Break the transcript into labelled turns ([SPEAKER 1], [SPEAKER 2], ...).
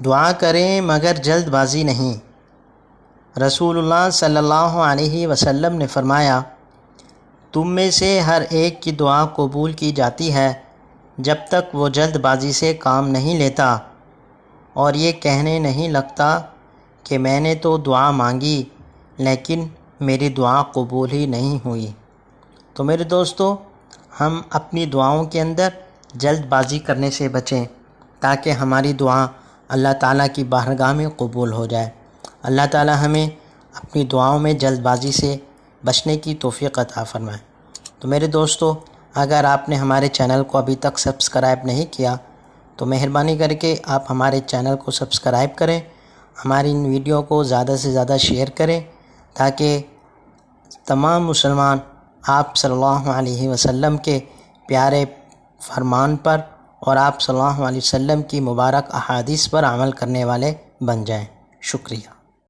[SPEAKER 1] دعا کریں مگر جلد بازی نہیں۔ رسول اللہ صلی اللہ علیہ وسلم نے فرمایا، تم میں سے ہر ایک کی دعا قبول کی جاتی ہے جب تک وہ جلد بازی سے کام نہیں لیتا اور یہ کہنے نہیں لگتا کہ میں نے تو دعا مانگی لیکن میری دعا قبول ہی نہیں ہوئی۔ تو میرے دوستو، ہم اپنی دعاؤں کے اندر جلد بازی کرنے سے بچیں تاکہ ہماری دعا اللہ تعالیٰ کی بارگاہ میں قبول ہو جائے۔ اللہ تعالیٰ ہمیں اپنی دعاؤں میں جلد بازی سے بچنے کی توفیق عطا فرمائے۔ تو میرے دوستو، اگر آپ نے ہمارے چینل کو ابھی تک سبسکرائب نہیں کیا تو مہربانی کر کے آپ ہمارے چینل کو سبسکرائب کریں، ہماری ان ویڈیو کو زیادہ سے زیادہ شیئر کریں تاکہ تمام مسلمان آپ صلی اللہ علیہ وسلم کے پیارے فرمان پر اور آپ صلی اللہ علیہ وسلم کی مبارک احادیث پر عمل کرنے والے بن جائیں۔ شکریہ۔